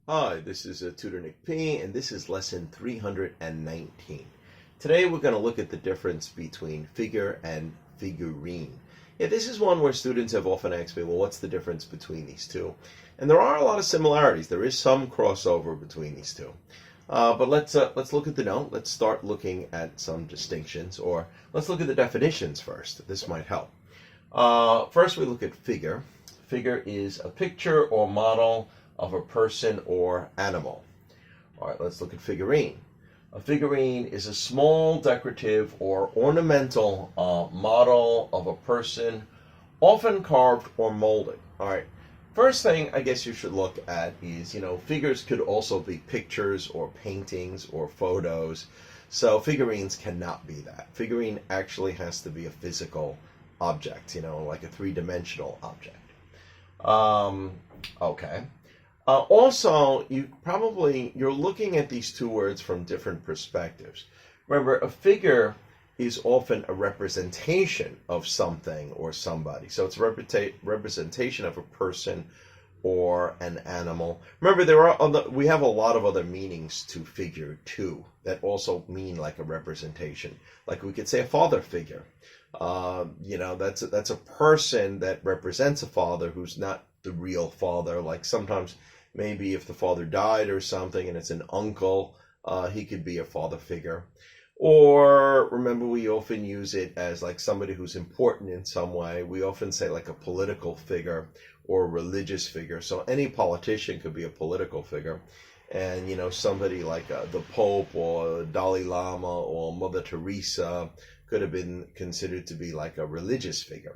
Hi, this is Tutor Nick P, and this is lesson 319. Today we're going to look at the difference between figure and figurine. Yeah, this is one where students have often asked me, well, what's the difference between these two? And there are a lot of similarities. There is some crossover between these two. But let's look at the note. Let's start looking at some distinctions, or let's look at the definitions first. This might help. First, we look at figure. Figure is a picture or model of a person or animal. All right, let's look at figurine. A figurine is a small decorative or ornamental model of a person, often carved or molded. All right, first thing I guess you should look at is, figures could also be pictures or paintings or photos. So figurines cannot be that. Figurine actually has to be a physical object, like a three-dimensional object. Okay. Also, you're looking at these two words from different perspectives. Remember, a figure is often a representation of something or somebody. So it's a representation of a person or an animal. Remember, we have a lot of other meanings to figure too that also mean like a representation. Like we could say a father figure. That's a person that represents a father who's not the real father. Like sometimes maybe if the father died or something and it's an uncle, he could be a father figure. Or remember, we often use it as like somebody who's important in some way. We often say like a political figure or a religious figure. So any politician could be a political figure. And, somebody like the Pope or Dalai Lama or Mother Teresa could have been considered to be like a religious figure.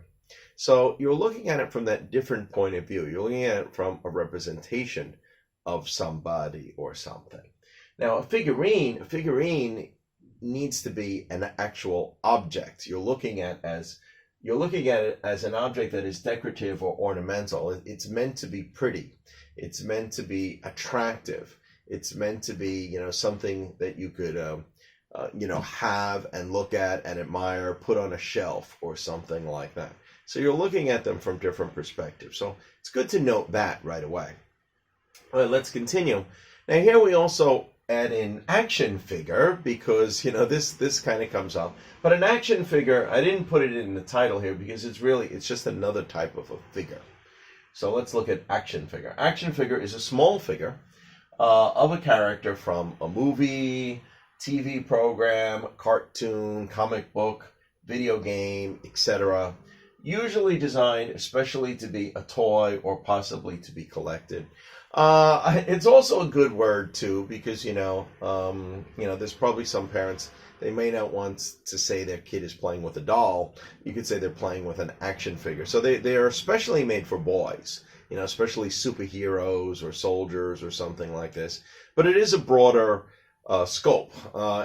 So you're looking at it from that different point of view. You're looking at it from a representation of somebody or something. Now, a figurine needs to be an actual object. You're looking at it as an object that is decorative or ornamental. It's meant to be pretty. It's meant to be attractive. It's meant to be, something that you could, have and look at and admire, put on a shelf or something like that. So you're looking at them from different perspectives. So it's good to note that right away. All right, let's continue. Now here we also add in action figure because, this kind of comes up. But an action figure, I didn't put it in the title here because it's just another type of a figure. So let's look at action figure. Action figure is a small figure of a character from a movie, TV program, cartoon, comic book, video game, etc. Usually designed especially to be a toy or possibly to be collected. It's also a good word too because there's probably some parents, they may not want to say their kid is playing with a doll. You could say they're playing with an action figure. So they are especially made for boys, especially superheroes or soldiers or something like this. But it is a broader scope.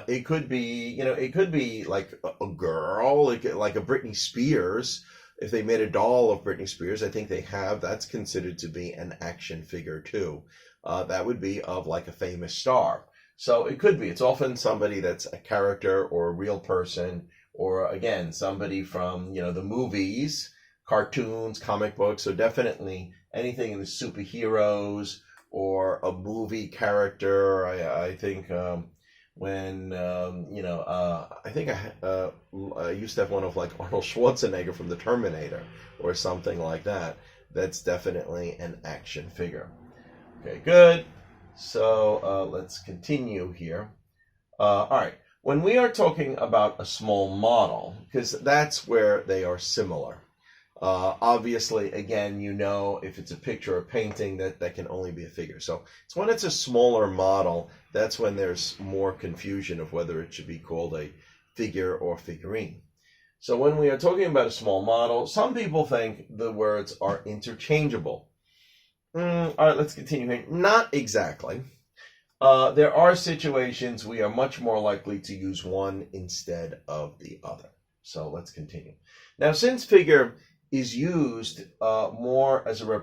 It could be like a girl, like a Britney Spears. If they made a doll of Britney Spears, I think that's considered to be an action figure too. That would be of like a famous star. So it's often somebody that's a character or a real person, or again, somebody from, the movies, cartoons, comic books. So definitely anything in the superheroes or a movie character. I think I think I used to have one of like Arnold Schwarzenegger from the Terminator or something like that. That's definitely an action figure. Okay, good. So let's continue here. All right. When we are talking about a small model, because that's where they are similar. Obviously, again, if it's a picture or painting, that can only be a figure. So it's when it's a smaller model, that's when there's more confusion of whether it should be called a figure or figurine. So when we are talking about a small model, some people think the words are interchangeable. All right, let's continue here. Not exactly. There are situations we are much more likely to use one instead of the other. So let's continue. Now, since figure is used more as a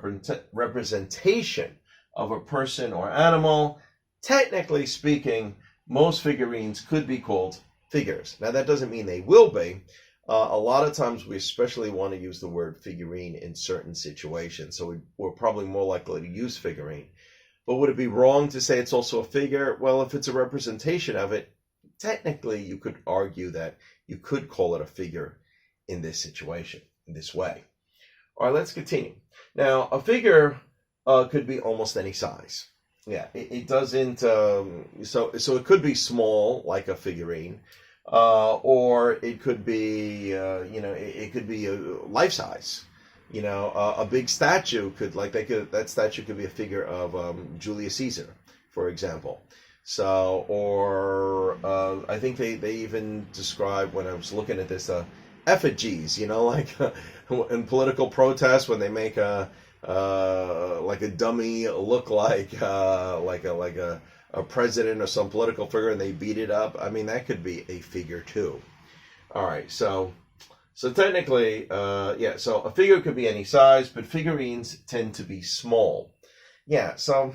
representation of a person or animal, technically speaking, most figurines could be called figures. Now, that doesn't mean they will be. A lot of times we especially want to use the word figurine in certain situations, so we're probably more likely to use figurine. But would it be wrong to say it's also a figure? Well, if it's a representation of it, technically you could argue that you could call it a figure in this situation, in this way. All right, let's continue. Now, a figure could be almost any size. Yeah, it doesn't. So it could be small, like a figurine, or it could be, it could be life size. A big statue that statue could be a figure of Julius Caesar, for example. So, or I think they even describe, when I was looking at this, effigies. Like in political protests, when they make a dummy look like a president or some political figure, and they beat it up. I mean, that could be a figure too. All right, so technically, so a figure could be any size, but figurines tend to be small. Yeah, so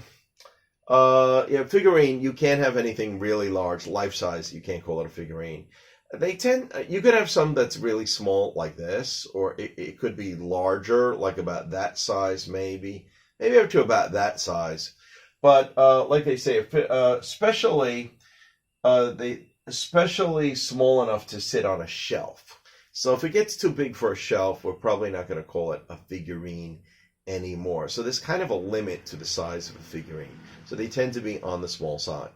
figurine, you can't have anything really large, life size. You can't call it a figurine. You could have some that's really small like this, or it could be larger, like about that size, maybe up to about that size. But like they say, especially small enough to sit on a shelf. So if it gets too big for a shelf, we're probably not going to call it a figurine anymore. So there's kind of a limit to the size of a figurine. So they tend to be on the small side.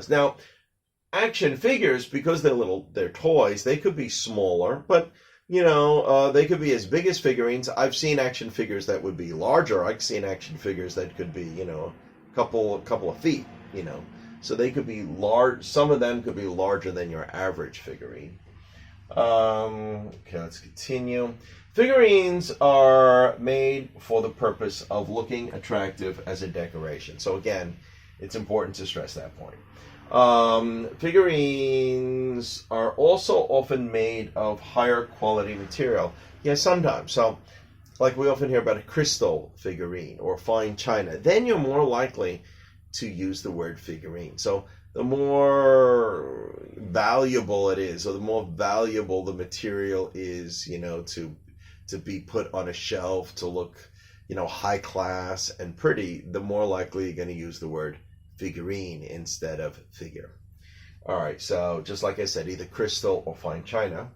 Now, action figures, because they're toys, they could be smaller, but they could be as big as figurines. I've seen action figures that would be larger. I've seen action figures that could be, a couple of feet, So they could be large. Some of them could be larger than your average figurine. Okay, let's continue. Figurines are made for the purpose of looking attractive as a decoration. So again, it's important to stress that point. Figurines are also often made of higher quality material. Yeah, sometimes. So, like we often hear about a crystal figurine or fine china. Then you're more likely to use the word figurine. So the more valuable it is, or the more valuable the material is, to be put on a shelf to look, high class and pretty, the more likely you're going to use the word figurine instead of figure. All right, so just like I said, either crystal or fine china,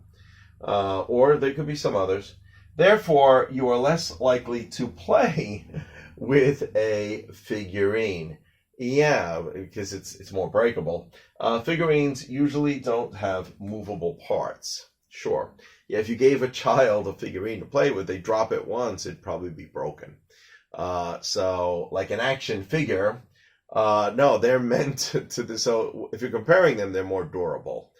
or there could be some others. Therefore, you are less likely to play with a figurine. Yeah, because it's more breakable. Figurines usually don't have movable parts. Sure. Yeah, if you gave a child a figurine to play with, they drop it once, it'd probably be broken. So like an action figure, no, they're meant to so if you're comparing them, they're more durable.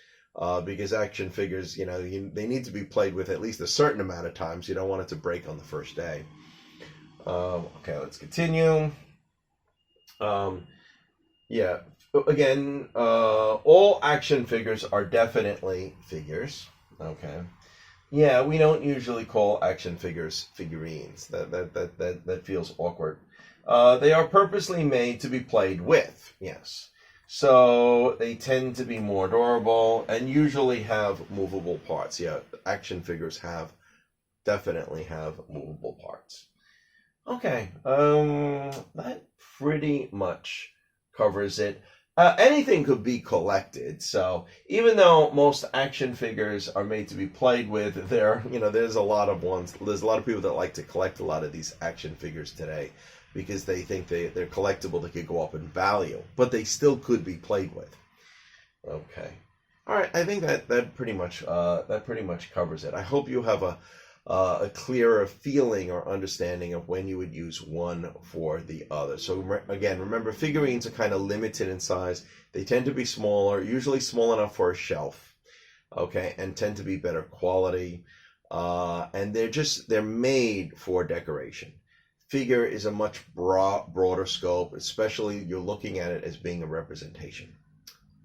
Because action figures, they need to be played with at least a certain amount of times. You don't want it to break on the first day. Okay, let's continue. Again, all action figures are definitely figures. Okay. Yeah, we don't usually call action figures figurines. That feels awkward. They are purposely made to be played with. Yes. So they tend to be more durable and usually have movable parts. Yeah, action figures definitely have movable parts. Okay, that pretty much covers it. Anything could be collected. So even though most action figures are made to be played with, there's a lot of ones. There's a lot of people that like to collect a lot of these action figures today because they think they're collectible. They could go up in value, but they still could be played with. Okay, all right. I think that pretty much covers it. I hope you have a clearer feeling or understanding of when you would use one for the other. So again, remember, figurines are kind of limited in size. They tend to be smaller, usually small enough for a shelf, okay, and tend to be better quality. And they're made for decoration. Figure is a much broader scope, especially you're looking at it as being a representation.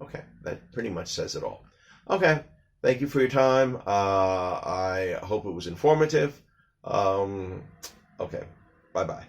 Okay, that pretty much says it all. Okay. Thank you for your time. I hope it was informative. Okay, bye-bye.